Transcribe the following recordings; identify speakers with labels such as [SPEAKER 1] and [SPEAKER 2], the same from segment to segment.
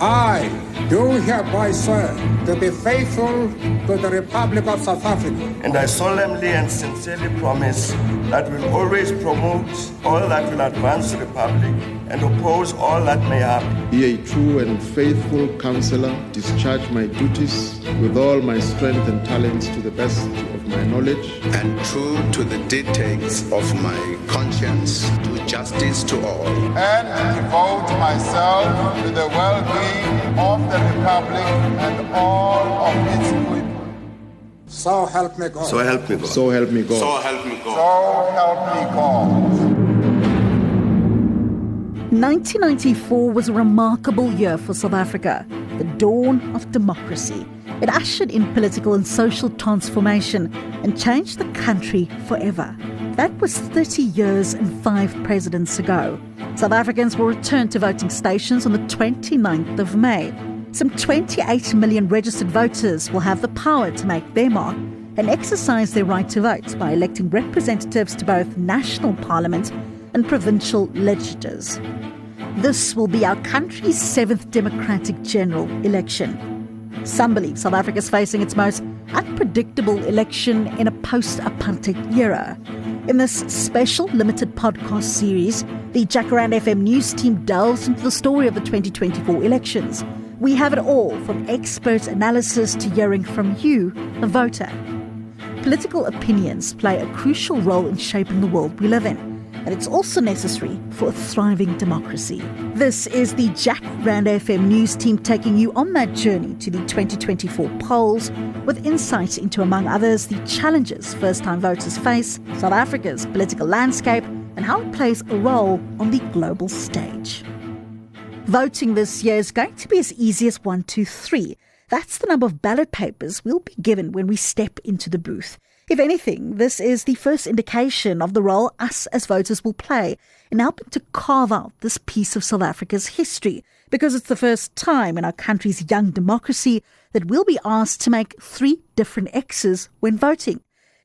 [SPEAKER 1] I do hereby swear to be faithful to the Republic of South Africa.
[SPEAKER 2] And I solemnly and sincerely promise that we will always promote all that will advance the Republic and oppose all that may harm.
[SPEAKER 3] Be a true and faithful counselor, discharge my duties with all my strength and talents to the best of my knowledge,
[SPEAKER 4] and true to the dictates of my conscience, do justice to all,
[SPEAKER 5] and devote myself to the well-being of the Republic and all of its people.
[SPEAKER 1] So help me God.
[SPEAKER 2] So help me God.
[SPEAKER 3] so help me God.
[SPEAKER 4] so help me God.
[SPEAKER 5] So help me God.
[SPEAKER 6] 1994 was a remarkable year for South Africa, the dawn of democracy. It ushered in political and social transformation and changed the country forever. That was 30 years and 5 presidents ago. South Africans will return to voting stations on the 29th of May. Some 28 million registered voters will have the power to make their mark and exercise their right to vote by electing representatives to both national parliament and provincial legislatures. This will be our country's 7th democratic general election. Some believe South Africa is facing its most unpredictable election in a post-apartheid era. In this special limited podcast series, the Jacaranda FM news team delves into the story of the 2024 elections. We have it all, from expert analysis to hearing from you, the voter. Political opinions play a crucial role in shaping the world we live in, and it's also necessary for a thriving democracy. This is the Jacaranda FM news team taking you on that journey to the 2024 polls with insights into, among others, the challenges first-time voters face, South Africa's political landscape, and how it plays a role on the global stage. Voting this year is going to be as easy as 1, 2, 3. That's the number of ballot papers we'll be given when we step into the booth. If anything, this is the first indication of the role us as voters will play in helping to carve out this piece of South Africa's history, because it's the first time in our country's young democracy that we'll be asked to make 3 different X's when voting.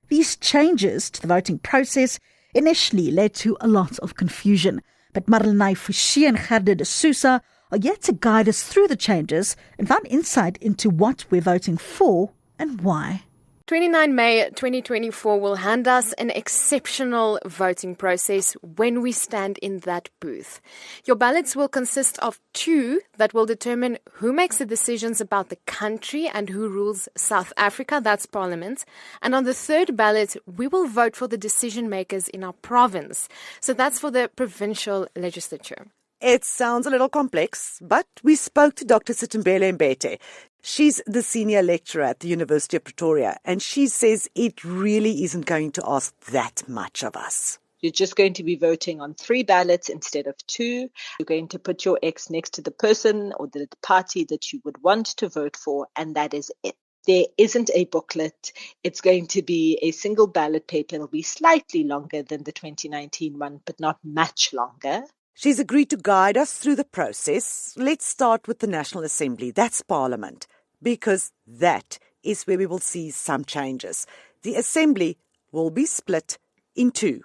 [SPEAKER 6] These changes to the voting process initially led to a lot of confusion, but Marlenae Forsie and Gerda de Souza are yet to guide us through the changes and find insight into what we're voting for and why.
[SPEAKER 7] 29 May 2024 will hand us an exceptional voting process when we stand in that booth. Your ballots will consist of 2 that will determine who makes the decisions about the country and who rules South Africa, that's Parliament. And on the 3rd ballot, we will vote for the decision makers in our province. So that's for the provincial legislature.
[SPEAKER 8] It sounds a little complex, but we spoke to Dr. Sitembele Mbete. She's the senior lecturer at the University of Pretoria, and she says it really isn't going to ask that much of us.
[SPEAKER 9] You're just going to be voting on 3 ballots instead of 2. You're going to put your X next to the person or the party that you would want to vote for, and that is it. There isn't a booklet. It's going to be a single ballot paper. It'll be slightly longer than the 2019 one, but not much longer.
[SPEAKER 8] She's agreed to guide us through the process. Let's start with the National Assembly. That's Parliament, because that is where we will see some changes. The Assembly will be split in 2.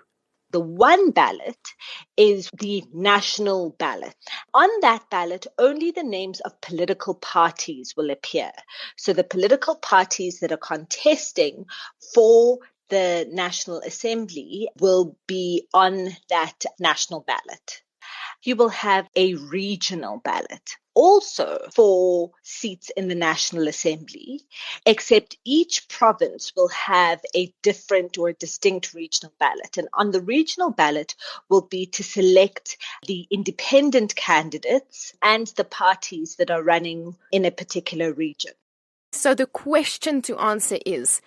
[SPEAKER 9] The one ballot is the national ballot. On that ballot, only the names of political parties will appear. So the political parties that are contesting for the National Assembly will be on that national ballot. You will have a regional ballot also for seats in the National Assembly, except each province will have a different or distinct regional ballot. And on the regional ballot will be to select the independent candidates and the parties that are running in a particular region.
[SPEAKER 7] So the question to answer is,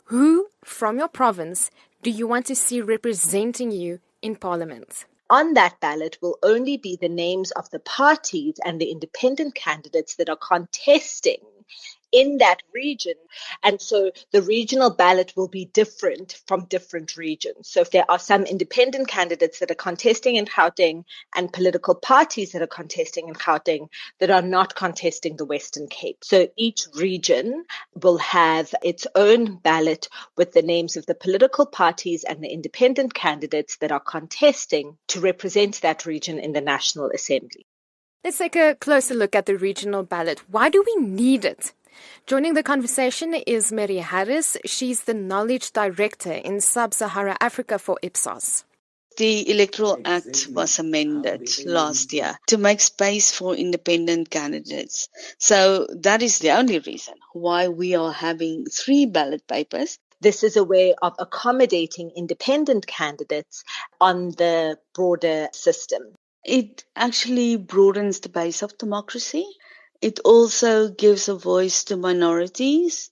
[SPEAKER 7] who from your province do you want to see representing you in Parliament?
[SPEAKER 9] On that ballot will only be the names of the parties and the independent candidates that are contesting in that region. And so the regional ballot will be different from different regions. So if there are some independent candidates that are contesting in Gauteng and political parties that are contesting in Gauteng that are not contesting the Western Cape. So each region will have its own ballot with the names of the political parties and the independent candidates that are contesting to represent that region in the National Assembly.
[SPEAKER 7] Let's take a closer look at the regional ballot. Why do we need it? Joining the conversation is Mary Harris. She's the Knowledge Director in Sub-Sahara Africa for Ipsos.
[SPEAKER 10] The Electoral Act was amended last year to make space for independent candidates. So that is the only reason why we are having 3 ballot papers.
[SPEAKER 9] This is a way of accommodating independent candidates on the broader system.
[SPEAKER 10] It actually broadens the base of democracy. It also gives a voice to minorities.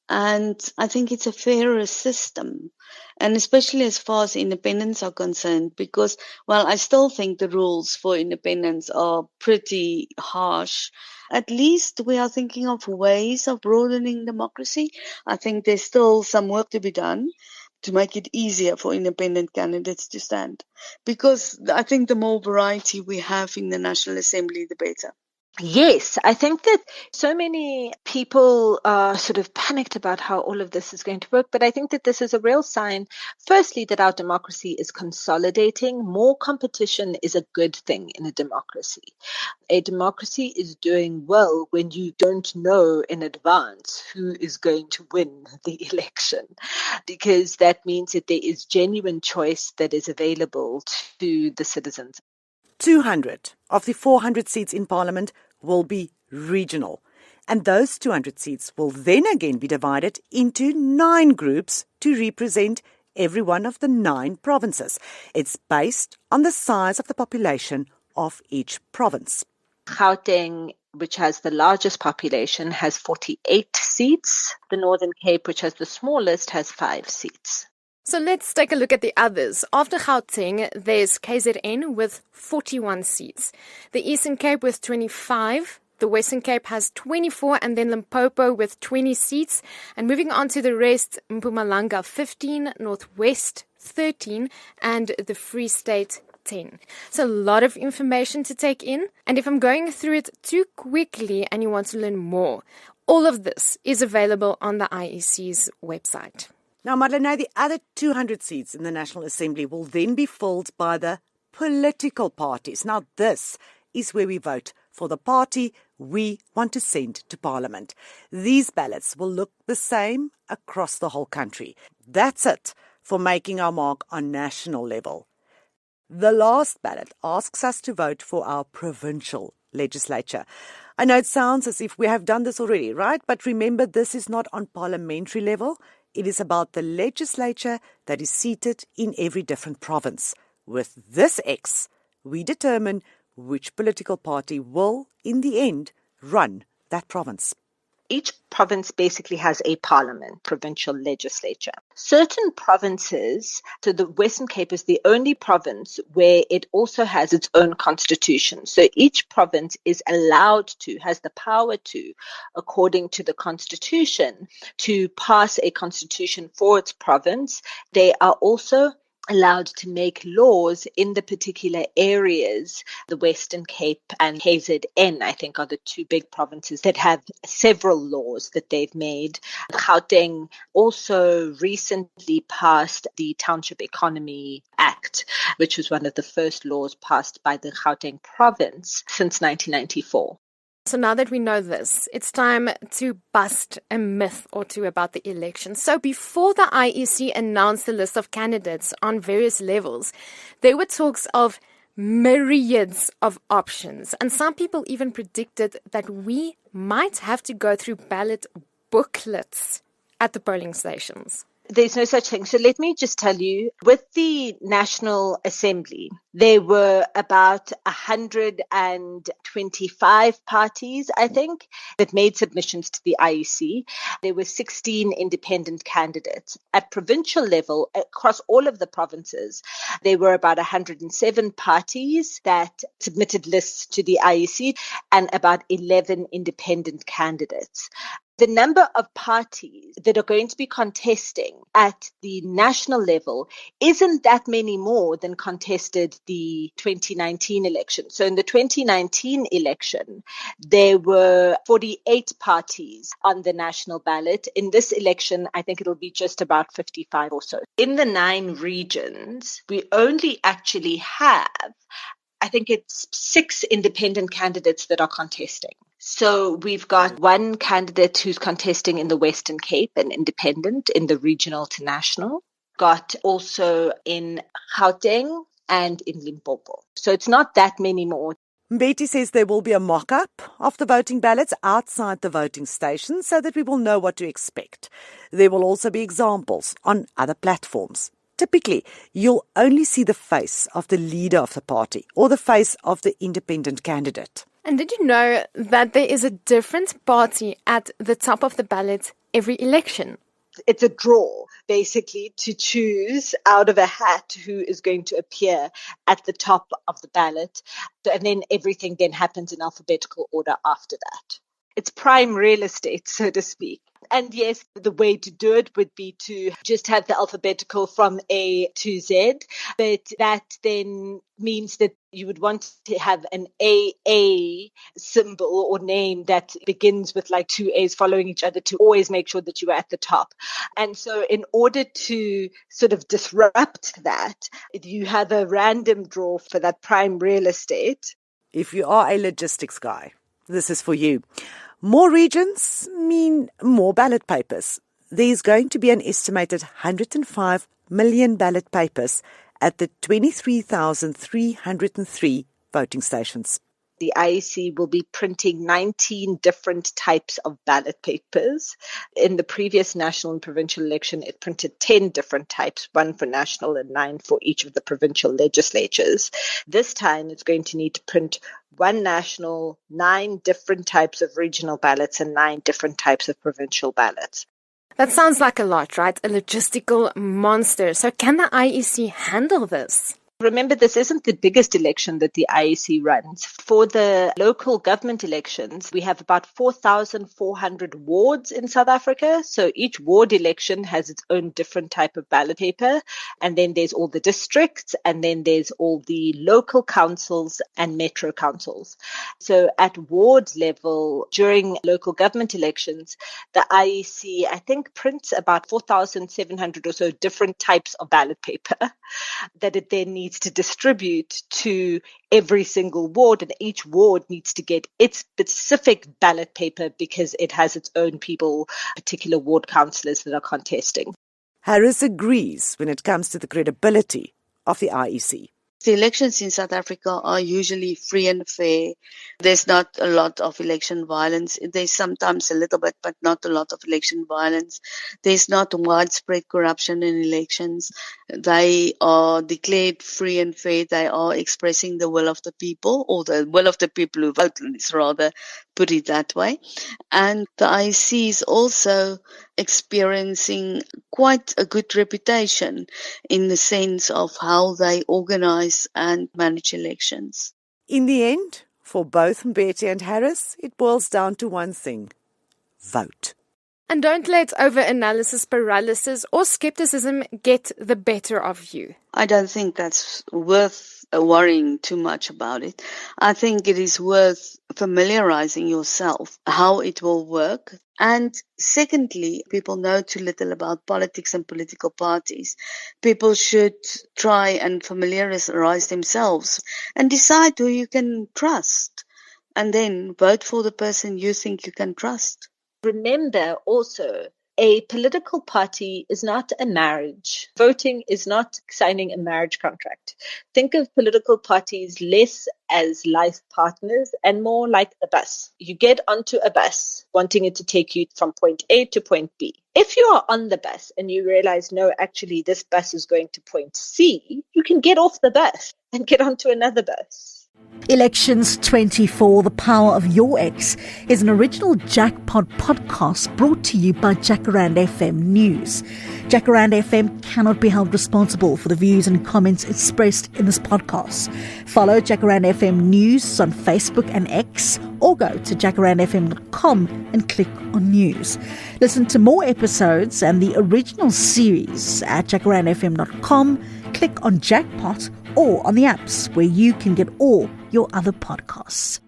[SPEAKER 10] And I think it's a fairer system. And especially as far as independents are concerned, because, well, I still think the rules for independents are pretty harsh. At least we are thinking of ways of broadening democracy. I think there's still some work to be done to make it easier for independent candidates to stand. Because I think the more variety we have in the National Assembly, the better.
[SPEAKER 9] Yes, I think that so many people are sort of panicked about how all of this is going to work, but I think that this is a real sign, firstly, that our democracy is consolidating. More competition is a good thing in a democracy. A democracy is doing well when you don't know in advance who is going to win the election, because that means that there is genuine choice that is available to the citizens.
[SPEAKER 8] 200 of the 400 seats in Parliament will be regional. And those 200 seats will then again be divided into 9 groups to represent every one of the 9 provinces. It's based on the size of the population of each province.
[SPEAKER 9] Gauteng, which has the largest population, has 48 seats. The Northern Cape, which has the smallest, has 5 seats.
[SPEAKER 7] So let's take a look at the others. After Gauteng, there's KZN with 41 seats. The Eastern Cape with 25. The Western Cape has 24, and then Limpopo with 20 seats. And moving on to the rest, Mpumalanga 15, Northwest 13, and the Free State 10. So a lot of information to take in. And if I'm going through it too quickly and you want to learn more, all of this is available on the IEC's website.
[SPEAKER 8] Now, Madeleine, the other 200 seats in the National Assembly will then be filled by the political parties. Now, this is where we vote for the party we want to send to Parliament. These ballots will look the same across the whole country. That's it for making our mark on national level. The last ballot asks us to vote for our provincial legislature. I know it sounds as if we have done this already, right? But remember, this is not on parliamentary level. It is about the legislature that is seated in every different province. With this X, we determine which political party will, in the end, run that province.
[SPEAKER 9] Each province basically has a parliament, provincial legislature. Certain provinces, so the Western Cape is the only province where it also has its own constitution. So each province is allowed to, has the power to, according to the constitution, to pass a constitution for its province. They are also allowed to make laws in the particular areas. The Western Cape and KZN, I think, are the 2 big provinces that have several laws that they've made. Gauteng also recently passed the Township Economy Act, which was one of the first laws passed by the Gauteng province since 1994.
[SPEAKER 7] So now that we know this, it's time to bust a myth or two about the election. So before the IEC announced the list of candidates on various levels, there were talks of myriads of options. And some people even predicted that we might have to go through ballot booklets at the polling stations.
[SPEAKER 9] There's no such thing. So let me just tell you, with the National Assembly, there were about 125 parties, I think, that made submissions to the IEC. There were 16 independent candidates. At provincial level, across all of the provinces, there were about 107 parties that submitted lists to the IEC and about 11 independent candidates. The number of parties that are going to be contesting at the national level isn't that many more than contested the 2019 election. So in the 2019 election, there were 48 parties on the national ballot. In this election, I think it'll be just about 55 or so. In the 9 regions, we only actually have I think it's 6 independent candidates that are contesting. So we've got one candidate who's contesting in the Western Cape, an independent in the regional to national. Got also in Gauteng and in Limpopo. So it's not that many more.
[SPEAKER 8] Mbeki says there will be a mock-up of the voting ballots outside the voting station so that we will know what to expect. There will also be examples on other platforms. Typically, you'll only see the face of the leader of the party or the face of the independent candidate.
[SPEAKER 7] And did you know that there is a different party at the top of the ballot every election?
[SPEAKER 9] It's a draw, basically, to choose out of a hat who is going to appear at the top of the ballot. And then everything then happens in alphabetical order after that. It's prime real estate, so to speak. And yes, the way to do it would be to just have the alphabetical from A to Z. But that then means that you would want to have an AA symbol or name that begins with like 2 A's following each other to always make sure that you are at the top. And so in order to sort of disrupt that, you have a random draw for that prime real estate.
[SPEAKER 8] If you are a logistics guy, this is for you. More regions mean more ballot papers. There's going to be an estimated 105 million ballot papers at the 23,303 voting stations.
[SPEAKER 9] The IEC will be printing 19 different types of ballot papers. In the previous national and provincial election, it printed 10 different types, 1 for national and 9 for each of the provincial legislatures. This time, it's going to need to print 1 national, 9 different types of regional ballots, and 9 different types of provincial ballots.
[SPEAKER 7] That sounds like a lot, right? A logistical monster. So can the IEC handle this?
[SPEAKER 9] Remember, this isn't the biggest election that the IEC runs. For the local government elections, we have about 4,400 wards in South Africa. So each ward election has its own different type of ballot paper. And then there's all the districts, and then there's all the local councils and metro councils. So at ward level, during local government elections, the IEC, I think, prints about 4,700 or so different types of ballot paper that it then needs to distribute to every single ward, and each ward needs to get its specific ballot paper because it has its own people, particular ward councillors that are contesting.
[SPEAKER 8] Harris agrees when it comes to the credibility of the IEC.
[SPEAKER 10] The elections in South Africa are usually free and fair. There's not a lot of election violence. There's sometimes a little bit, but not a lot of election violence. There's not widespread corruption in elections. They are declared free and fair. They are expressing the will of the people, or the will of the people who vote, let's rather put it that way. And the IEC is also experiencing quite a good reputation in the sense of how they organize and manage elections.
[SPEAKER 8] In the end, for both Mbeki and Harris, it boils down to one thing: vote.
[SPEAKER 7] And don't let over-analysis, paralysis or skepticism get the better of you.
[SPEAKER 10] I don't think that's worth worrying too much about it. I think it is worth familiarizing yourself how it will work. And secondly, people know too little about politics and political parties. People should try and familiarize themselves and decide who you can trust, and then vote for the person you think you can trust.
[SPEAKER 9] Remember also, a political party is not a marriage. Voting is not signing a marriage contract. Think of political parties less as life partners and more like a bus. You get onto a bus wanting it to take you from point A to point B. If you are on the bus and you realize, no, actually this bus is going to point C, you can get off the bus and get onto another bus.
[SPEAKER 6] Elections 24, The Power of Your Ex, is an original Jackpot podcast brought to you by Jacaranda FM News. Jacaranda FM cannot be held responsible for the views and comments expressed in this podcast. Follow Jacaranda FM News on Facebook and X, or go to jacarandafm.com and click on News. Listen to more episodes and the original series at jacarandafm.com. Click on Jackpot or on the apps where you can get all your other podcasts.